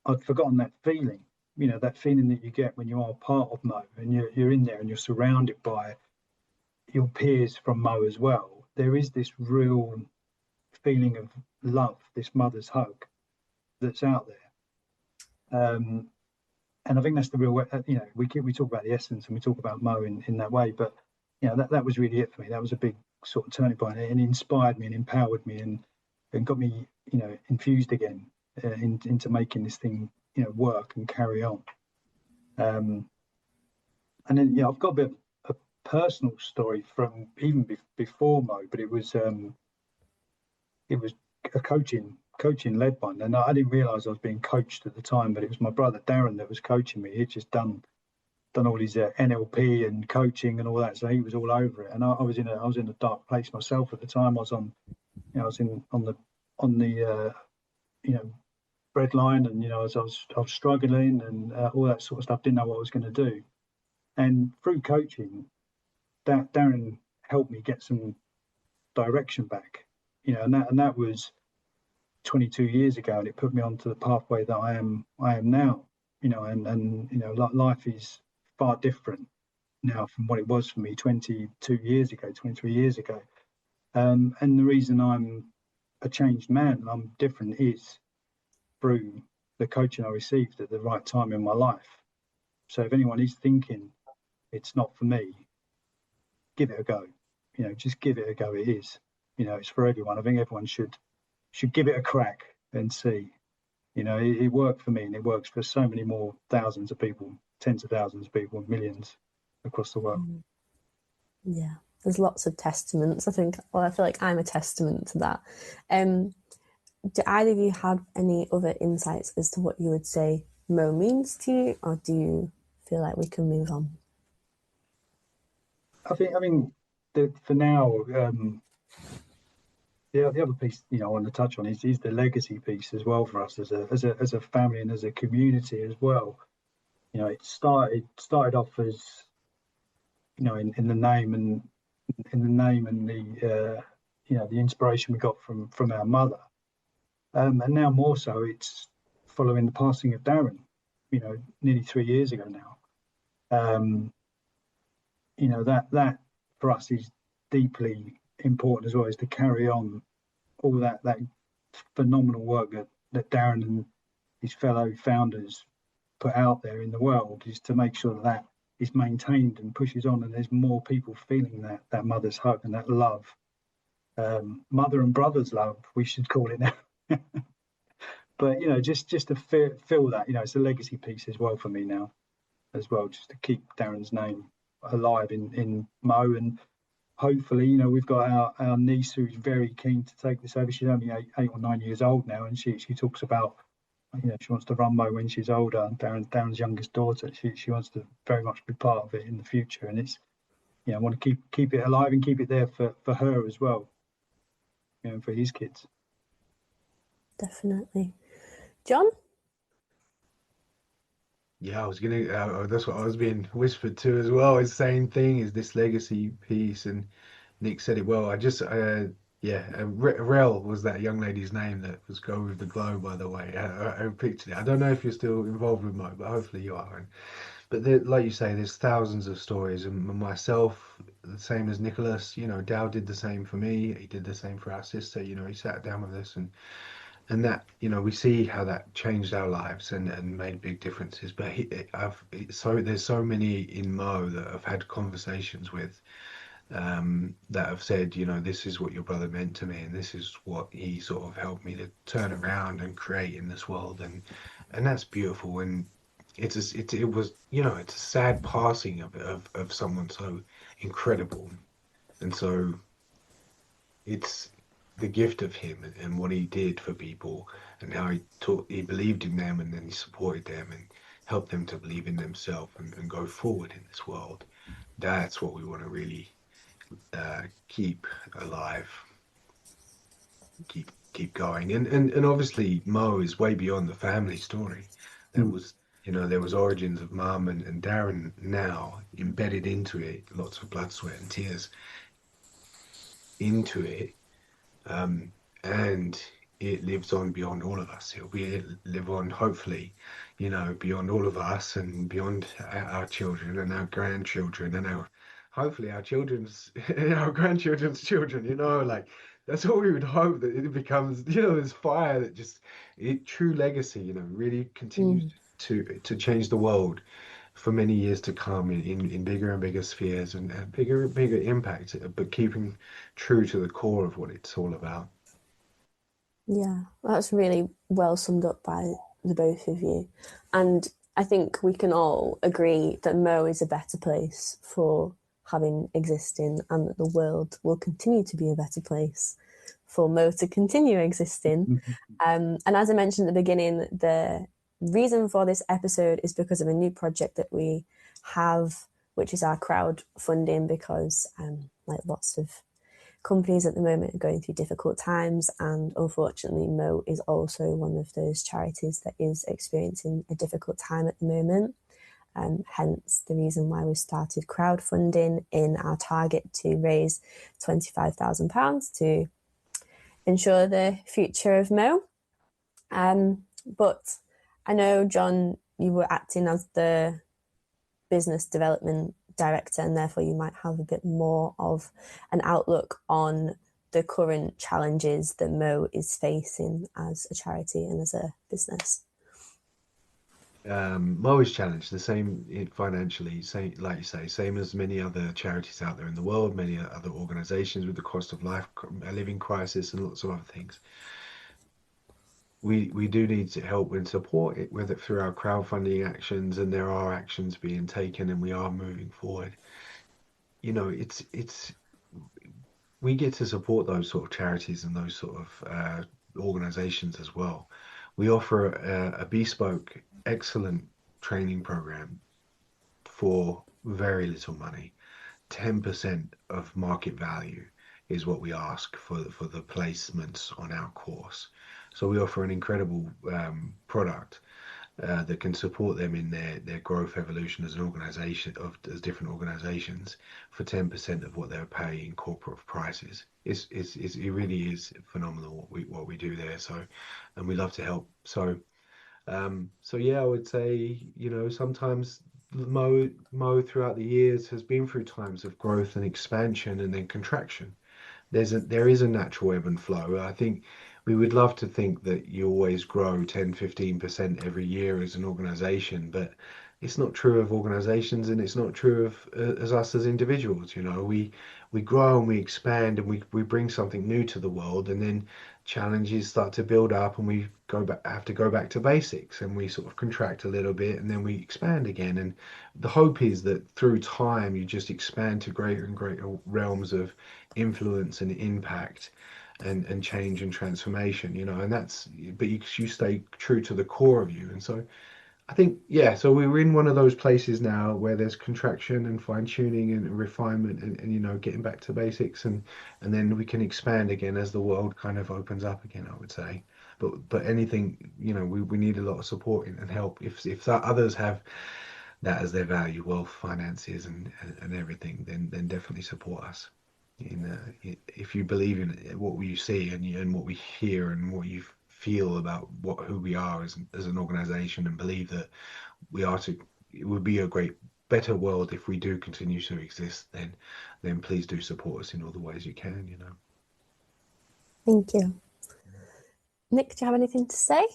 that feeling, that feeling that you get when you are part of Mo and you're in there and you're surrounded by your peers from Mo as well. There is this real feeling of love, this mother's hug that's out there, and I think that's the real way. We talk about the essence and we talk about Mo in that way, but that was really it for me. That was a big sort of turning point, and it inspired me and empowered me and got me infused again into making this thing work and carry on. And then I've got a bit of a personal story from even before Mo, but it was a coaching coaching led one, and I didn't realise I was being coached at the time, but it was my brother Darren that was coaching me. He'd just done all his NLP and coaching and all that, so he was all over it. And I was in a dark place myself at the time. I was on the breadline, and I was struggling and all that sort of stuff. Didn't know what I was going to do, and through coaching, Darren helped me get some direction back. And that was 22 years ago, and it put me onto the pathway that I am now. Life is far different now from what it was for me 23 years ago. And the reason I'm a changed man and I'm different is through the coaching I received at the right time in my life. So if anyone is thinking it's not for me, give it a go. Just give it a go. It is. It's for everyone. I think everyone should give it a crack and see. It worked for me, and it works for so many more thousands of people, tens of thousands of people, millions across the world. Yeah, there's lots of testaments. I feel like I'm a testament to that. Do either of you have any other insights as to what you would say Mo means to you, or do you feel like we can move on? I mean, for now, the other piece I want to touch on is the legacy piece as well for us as a family and as a community as well. It started off as in the name and the the inspiration we got from our mother, and now more so it's following the passing of Darren, nearly 3 years ago now. That for us is deeply important as well, is to carry on all that phenomenal work that Darren and his fellow founders put out there in the world, is to make sure that is maintained and pushes on, and there's more people feeling that mother's hug and that love, mother and brother's love, we should call it now. But just to feel that, it's a legacy piece as well for me now as well, just to keep Darren's name alive in Mo. And hopefully, we've got our niece who's very keen to take this over. She's only 8 or 9 years old now, and she talks about, she wants to run Mo when she's older. And Darren's youngest daughter, she wants to very much be part of it in the future. And it's, I want to keep it alive and keep it there for her as well, and for his kids. Definitely. Jon? Yeah, I was gonna. That's what I was being whispered to as well. It's the same thing as this legacy piece, and Nick said it well. Rel was that young lady's name that was Go With The Glow, by the way. I pictured it. I don't know if you're still involved with Mo, but hopefully you are. But like you say, there's thousands of stories, and myself, the same as Nicholas. Dow did the same for me. He did the same for our sister. He sat down with us and that, we see how that changed our lives and made big differences. But there's so many in Mo that I've had conversations with, that have said, this is what your brother meant to me, and this is what he sort of helped me to turn around and create in this world, and that's beautiful. And it was it's a sad passing of someone so incredible, and so it's the gift of him and what he did for people, and how he believed in them, and then he supported them and helped them to believe in themselves and go forward in this world. That's what we want to really keep alive, keep going. And obviously Mo is way beyond the family story. There was origins of Mum and Darren now embedded into it, lots of blood, sweat and tears into it. And it lives on beyond all of us. It'll live on, hopefully, beyond all of us and beyond our children and our grandchildren and hopefully our children's, our grandchildren's children, like that's what we would hope, that it becomes, this fire that true legacy, really continues to change the world for many years to come in bigger and bigger spheres and bigger and bigger impact, but keeping true to the core of what it's all about. Yeah, that's really well summed up by the both of you. And I think we can all agree that Mo is a better place for having existing, and that the world will continue to be a better place for Mo to continue existing. And as I mentioned at the beginning, the reason for this episode is because of a new project that we have, which is our crowdfunding, because like lots of companies at the moment are going through difficult times, and unfortunately Mo is also one of those charities that is experiencing a difficult time at the moment. Hence the reason why we started crowdfunding in our target to raise £25,000 to ensure the future of Mo. But I know, Jon, you were acting as the business development director, and therefore you might have a bit more of an outlook on the current challenges that Mo is facing as a charity and as a business. Mo is challenged the same financially, same, like you say, same as many other charities out there in the world, many other organizations, with the cost of life, a living crisis, and lots of other things. We do need to help and support it, whether through our crowdfunding actions, and there are actions being taken, and we are moving forward. You know, we get to support those sort of charities and those sort of organizations as well. We offer a bespoke, excellent training program for very little money. 10% of market value is what we ask for the placements on our course. So we offer an incredible product that can support them in their growth evolution as an organization, as different organizations, for 10% of what they're paying corporate prices. It really is phenomenal what we do there. So, and we love to help. So yeah, I would say, you know, sometimes Mo throughout the years has been through times of growth and expansion and then contraction. There is a natural ebb and flow. I think we would love to think that you always grow 10-15% every year as an organization, but it's not true of organizations, and it's not true of as us as individuals. You know, we grow and we expand, and we bring something new to the world, and then challenges start to build up, and we have to go back to basics, and we sort of contract a little bit, and then we expand again. And the hope is that through time you just expand to greater and greater realms of influence and impact and change and transformation, you know. And but you stay true to the core of you. And so I think, yeah, so we're in one of those places now where there's contraction and fine tuning and refinement, and you know, getting back to basics, and then we can expand again as the world kind of opens up again, I would say. But anything, you know, we need a lot of support and help. If others have that as their value, wealth, finances, and everything, then definitely support us. If you believe in what you see and what we hear and what you feel about who we are as an organization, and believe that it would be a better world if we do continue to exist, then please do support us in all the ways you can, you know. Thank you. Nick, do you have anything to say?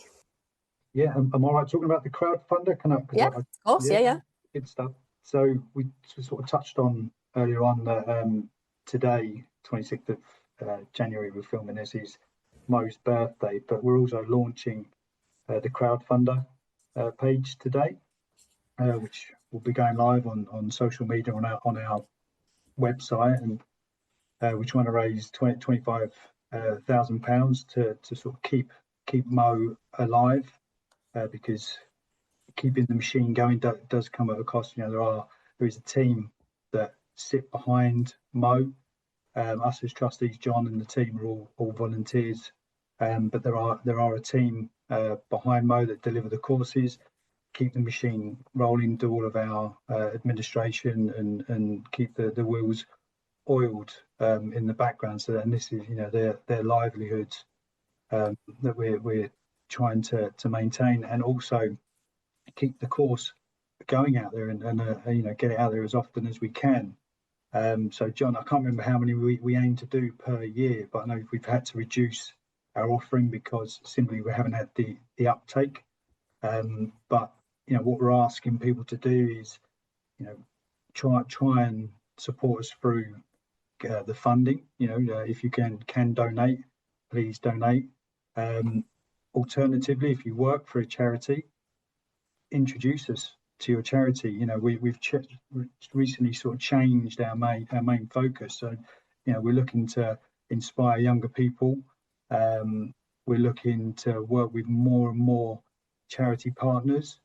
Yeah, am I right talking about the crowdfunder? Of course, yeah. Good stuff. So we sort of touched on earlier on that today, 26th of January, we're filming this, is Mo's birthday, but we're also launching the crowdfunder page today, which will be going live on social media on our website, and we're trying to raise £25,000 to sort of keep Mo alive, because keeping the machine going does come at a cost. You know, there is a team that sit behind Mo. Us as trustees, Jon and the team, are all volunteers, but there are a team behind Mo that deliver the courses, keep the machine rolling, do all of our administration, and keep the wheels oiled in the background. So, and this is, you know, their livelihoods that we're trying to maintain, and also keep the course going out there, and you know, get it out there as often as we can. So, Jon, I can't remember how many we aim to do per year, but I know we've had to reduce our offering because simply we haven't had the uptake. But you know, what we're asking people to do is, you know, try and support us through the funding. You know, if you can donate, please donate. Alternatively, if you work for a charity, introduce us to your charity. You know, we've recently sort of changed our main focus. So, you know, we're looking to inspire younger people. We're looking to work with more and more charity partners.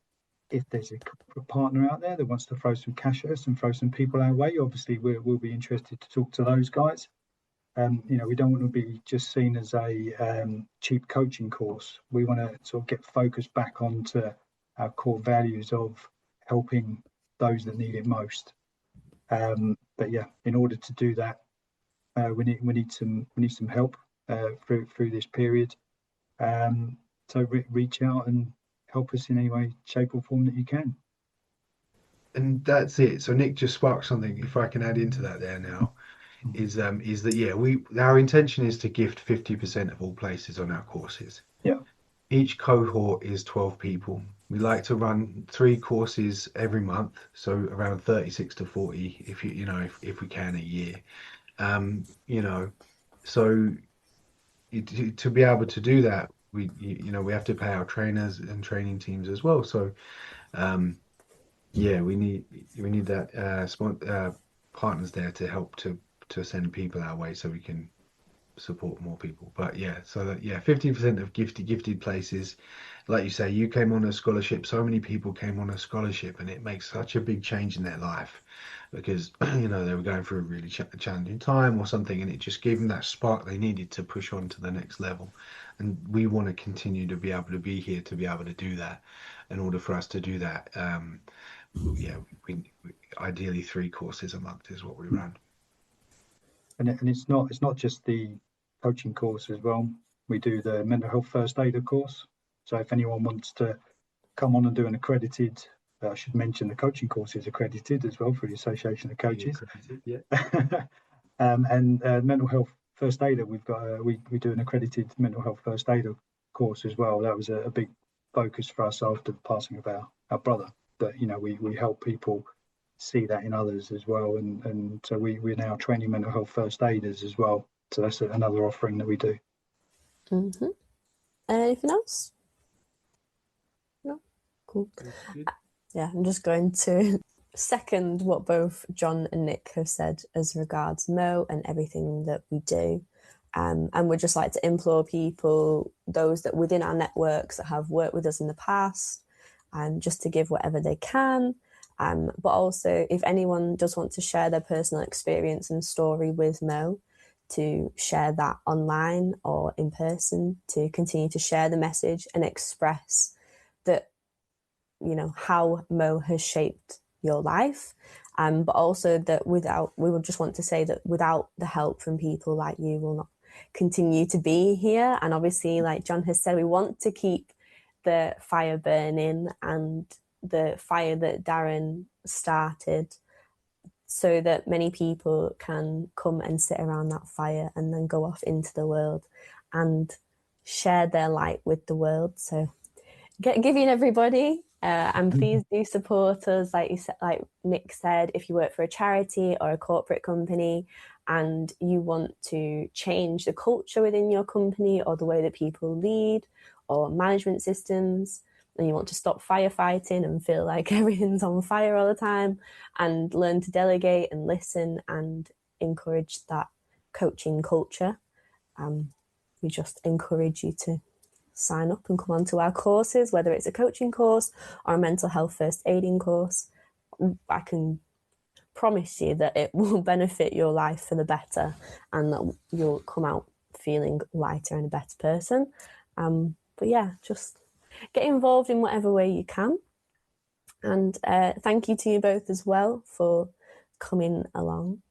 If there's a partner out there that wants to throw some cash at us and throw some people our way, obviously we'll be interested to talk to those guys. We don't want to be just seen as a cheap coaching course. We want to sort of get focused back onto our core values of helping those that need it most. But yeah, in order to do that, we need some help through this period. So reach out and help us in any way, shape or form that you can. And that's it. So Nick just sparked something, if I can add into that there now, is that our intention is to gift 50% of all places on our courses. Yeah. Each cohort is 12 people. We like to run 3 courses every month, so around 36 to 40 if we can a year. So to be able to do that, we have to pay our trainers and training teams as well. So we need that partners there to help to send people our way so we can support more people. But 50% of gifted places, like you say, you came on a scholarship, so many people came on a scholarship, and it makes such a big change in their life because they were going through a really challenging time or something, and it just gave them that spark they needed to push on to the next level. And we want to continue to be able to be here to be able to do that. In order for us to do that, we ideally 3 courses a month is what we run. And it's not just the coaching course as well. We do the mental health first aider course. So if anyone wants to come on and do an accredited, I should mention the coaching course is accredited as well for the Association of Coaches. Yeah. And mental health first aider, we've got we do an accredited mental health first aider course as well. That was a big focus for us after the passing of our brother. That we help people see that in others as well, and so we're now training mental health first aiders as well. So that's another offering that we do. Mm-hmm. Anything else? No? Cool. Yeah, I'm just going to second what both Jon and Nick have said as regards Mo and everything that we do. And we'd just like to implore people, those that within our networks that have worked with us in the past, just to give whatever they can. But also, if anyone does want to share their personal experience and story with Mo, to share that online or in person, to continue to share the message and express that, how Mo has shaped your life. But also that we would just want to say that without the help from people like you, we'll not continue to be here. And obviously, like Jon has said, we want to keep the fire burning and the fire that Darren started, so that many people can come and sit around that fire and then go off into the world and share their light with the world. So giving everybody, and please do support us, like Nick said. If you work for a charity or a corporate company and you want to change the culture within your company or the way that people lead or management systems, and you want to stop firefighting and feel like everything's on fire all the time, and learn to delegate and listen and encourage that coaching culture, we just encourage you to sign up and come onto our courses, whether it's a coaching course or a mental health first aiding course. I can promise you that it will benefit your life for the better, and that you'll come out feeling lighter and a better person. But yeah, just get involved in whatever way you can. And thank you to you both as well for coming along.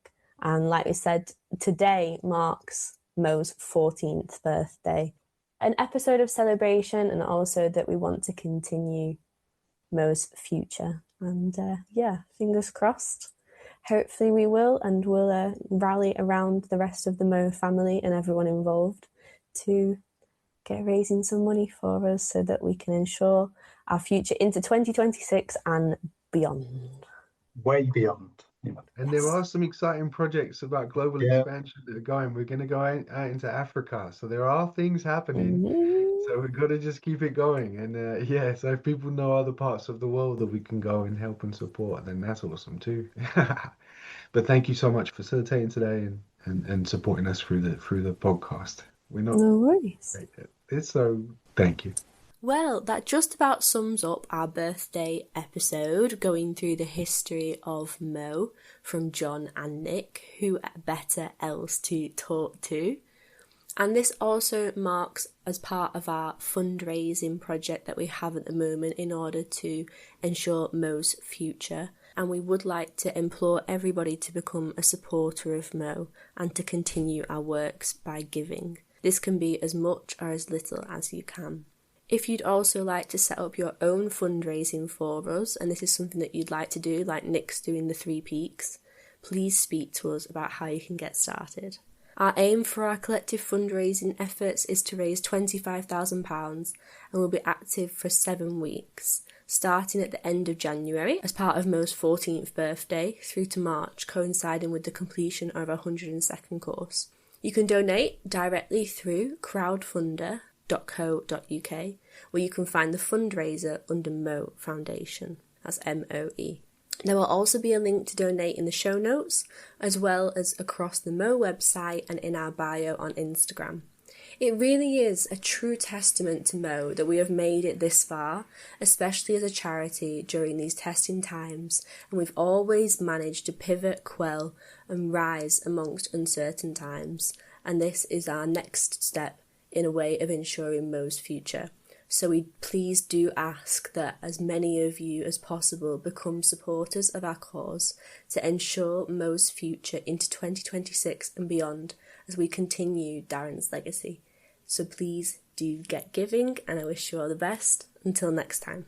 And like we said, today marks Mo's 14th birthday. An episode of celebration, and also that we want to continue Mo's future. And fingers crossed. Hopefully we will, and we'll rally around the rest of the Mo family and everyone involved to get raising some money for us so that we can ensure our future into 2026 and beyond. Way beyond. And there are some exciting projects about global expansion that are going. We're going to go out into Africa. So there are things happening. Mm-hmm. So we've got to just keep it going. And so if people know other parts of the world that we can go and help and support, then that's awesome too. But thank you so much for facilitating today, and supporting us through the podcast. We're not No worries. great at this, so thank you. Well, that just about sums up our birthday episode, going through the history of Mo from Jon and Nick, who better else to talk to. And this also marks as part of our fundraising project that we have at the moment in order to ensure Mo's future. And we would like to implore everybody to become a supporter of Mo and to continue our works by giving. This can be as much or as little as you can. If you'd also like to set up your own fundraising for us, and this is something that you'd like to do, like Nick's doing the 3 Peaks, please speak to us about how you can get started. Our aim for our collective fundraising efforts is to raise £25,000 and we'll be active for 7 weeks, starting at the end of January as part of Mo's 14th birthday through to March, coinciding with the completion of our 102nd course. You can donate directly through crowdfunder.co.uk, where you can find the fundraiser under Mo Foundation, that's MOE. There will also be a link to donate in the show notes, as well as across the Mo website and in our bio on Instagram. It really is a true testament to Mo that we have made it this far, especially as a charity during these testing times, and we've always managed to pivot, quell and rise amongst uncertain times, and this is our next step in a way of ensuring Mo's future. So we please do ask that as many of you as possible become supporters of our cause to ensure Mo's future into 2026 and beyond as we continue Darren's legacy. So please do get giving, and I wish you all the best. Until next time.